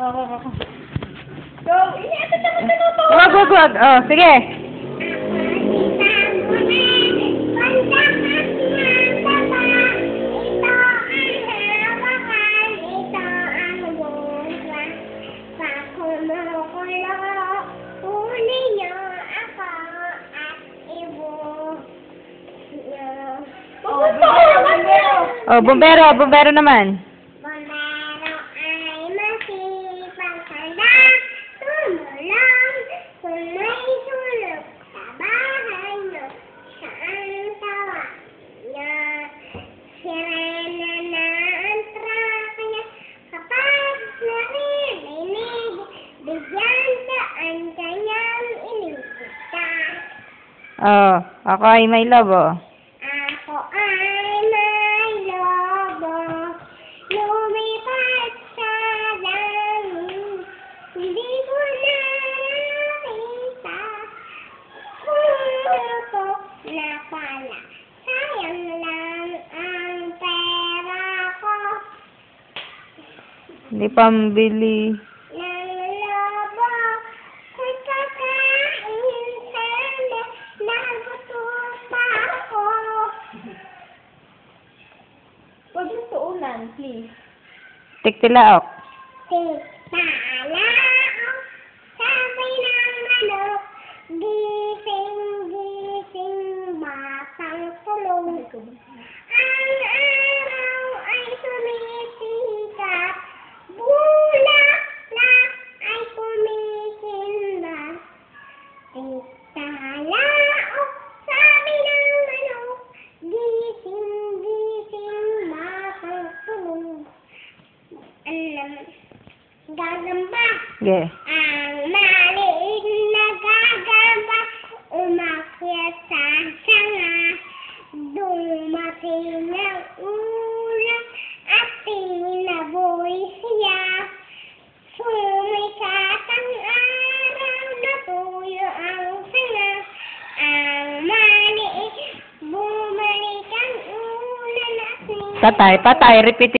Go! Ito naman to. Wag. Oh, sige. Oh, bombero naman. Bombero ay masipag tanda, tumulong kung may sulok sa bahay nyo. Saan tawa niya? Sirena na ang truck niya. Kapag naririnig, bigyan saan kanyang iniligtas. Oh, ako ay may lobo. Ako ay may lobo, lumipad sa langit, hindi ko na nakita, pumutok na pala, sayang lang ang pera ko. Hindi pambili. Ng lobo, kung kakain sana, nagutom pa ako. Huwag yung tuunan, please. Tiktilaok. Tigtalaok, sabi ng manok, gising, batang tulog. Ang araw ay sumisikat, bulaklak ay kumikinda. Tigtalaok, sabi ng manok, gising, batang tulog. Gagamba. Okay. Ang maliit na gagamba umakyat sa sanga. Dumating ang ulan at tinaboy siya. Sumikat ang araw, natuyo ang sanga. Ang maliit, bumalik ang ulan at Patay, repeat.